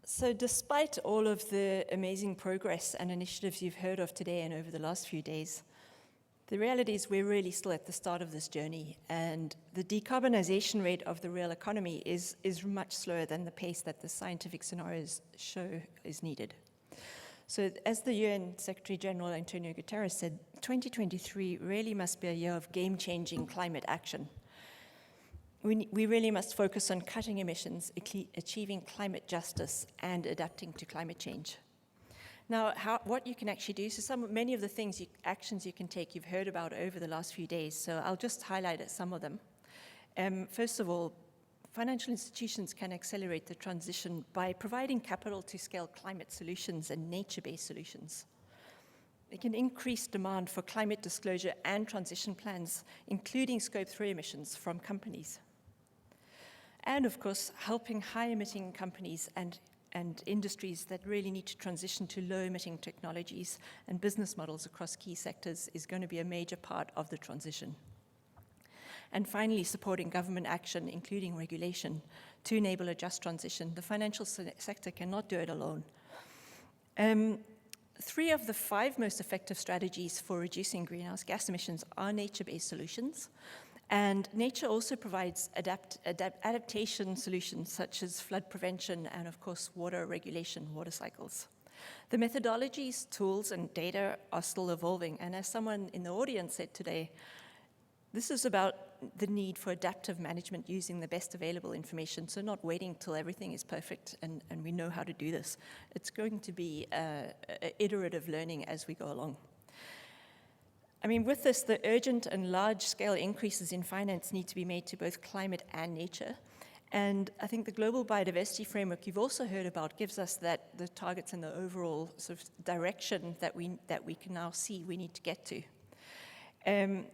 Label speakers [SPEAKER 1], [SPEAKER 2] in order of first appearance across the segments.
[SPEAKER 1] So despite all of the amazing progress and initiatives you've heard of today and over the last few days, the reality is we're really still at the start of this journey, and the decarbonization rate of the real economy is much slower than the pace that the scientific scenarios show is needed. So as the UN Secretary General Antonio Guterres said, 2023 really must be a year of game-changing climate action. We really must focus on cutting emissions, achieving climate justice, and adapting to climate change. Now, what you can actually do, so many of the actions you can take, you've heard about over the last few days, so I'll just highlight some of them. First of all, financial institutions can accelerate the transition by providing capital to scale climate solutions and nature-based solutions. They can increase demand for climate disclosure and transition plans, including Scope 3 emissions from companies. And of course, helping high-emitting companies and industries that really need to transition to low-emitting technologies and business models across key sectors is going to be a major part of the transition. And finally, supporting government action, including regulation, to enable a just transition. The financial sector cannot do it alone. 3 of the 5 most effective strategies for reducing greenhouse gas emissions are nature-based solutions. And nature also provides adaptation solutions such as flood prevention and, of course, water regulation, water cycles. The methodologies, tools, and data are still evolving. And as someone in the audience said today, this is about the need for adaptive management using the best available information, so not waiting till everything is perfect and we know how to do this. It's going to be iterative learning as we go along. I mean, with this, the urgent and large-scale increases in finance need to be made to both climate and nature. And I think the global biodiversity framework you've also heard about gives us the targets and the overall sort of direction that we can now see we need to get to.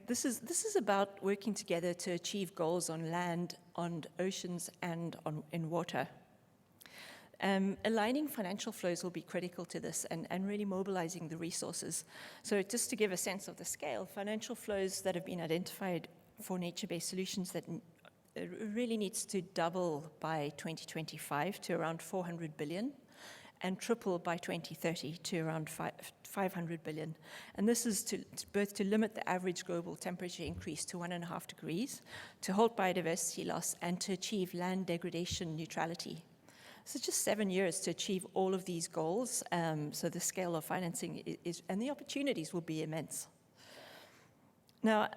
[SPEAKER 1] This is about working together to achieve goals on land, on oceans, and in water. Aligning financial flows will be critical to this and really mobilizing the resources. So just to give a sense of the scale, financial flows that have been identified for nature-based solutions that really needs to double by 2025 to around 400 billion and triple by 2030 to around 500 billion. And this is both to limit the average global temperature increase to 1.5 degrees, to halt biodiversity loss, and to achieve land degradation neutrality. So just 7 years to achieve all of these goals. So the scale of financing and the opportunities will be immense. Now,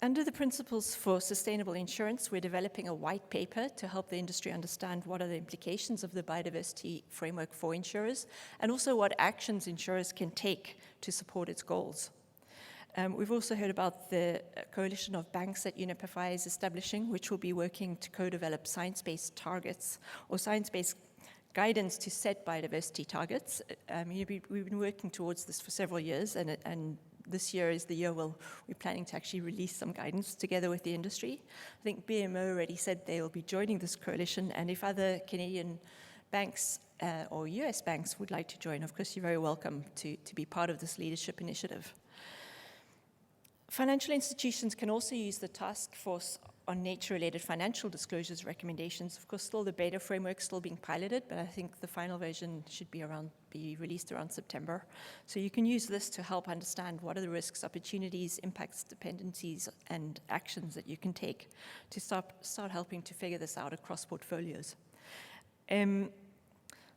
[SPEAKER 1] under the principles for sustainable insurance, we're developing a white paper to help the industry understand what are the implications of the biodiversity framework for insurers, and also what actions insurers can take to support its goals. We've also heard about the coalition of banks that UNEP is establishing, which will be working to co-develop science-based targets or science-based guidance to set biodiversity targets. We've been working towards this for several years, and this year is the year we're planning to actually release some guidance together with the industry. I think BMO already said they will be joining this coalition, and if other Canadian banks or US banks would like to join, of course, you're very welcome to be part of this leadership initiative. Financial institutions can also use the task force on nature-related financial disclosures recommendations. Of course, still the beta framework still being piloted, but I think the final version should be released around September. So you can use this to help understand what are the risks, opportunities, impacts, dependencies, and actions that you can take to start helping to figure this out across portfolios.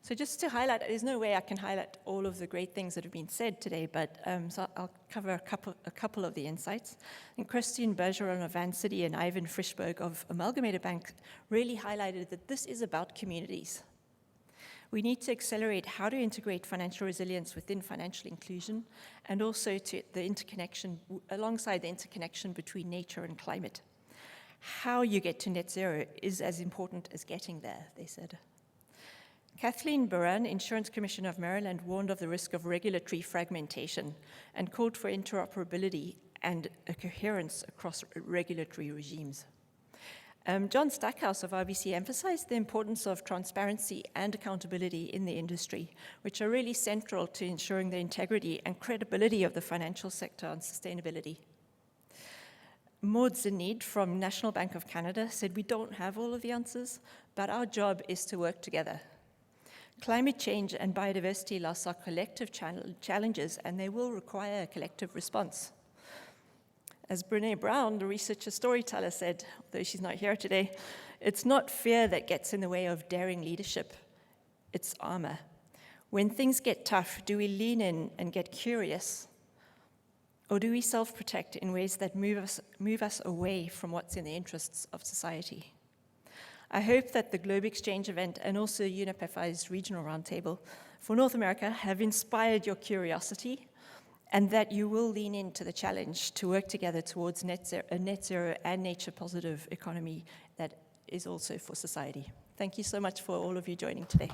[SPEAKER 1] So just to highlight, there's no way I can highlight all of the great things that have been said today, but so I'll cover a couple of the insights. And Christine Bergeron of Vancity and Ivan Frischberg of Amalgamated Bank really highlighted that this is about communities. We need to accelerate how to integrate financial resilience within financial inclusion, and also to the interconnection, alongside the interconnection between nature and climate. How you get to net zero is as important as getting there, they said. Kathleen Baran, Insurance Commissioner of Maryland, warned of the risk of regulatory fragmentation and called for interoperability and a coherence across regulatory regimes. John Stackhouse of RBC emphasized the importance of transparency and accountability in the industry, which are really central to ensuring the integrity and credibility of the financial sector on sustainability. Maud Zinid from National Bank of Canada said, "We don't have all of the answers, but our job is to work together. Climate change and biodiversity loss are collective challenges, and they will require a collective response." As Brené Brown, the researcher storyteller, said, though she's not here today, "It's not fear that gets in the way of daring leadership, it's armor. When things get tough, do we lean in and get curious? Or do we self-protect in ways that move us away from what's in the interests of society?" I hope that the Globe Exchange event and also UNEP-FI's regional roundtable for North America have inspired your curiosity, and that you will lean into the challenge to work together towards a net zero and nature-positive economy that is also for society. Thank you so much for all of you joining today.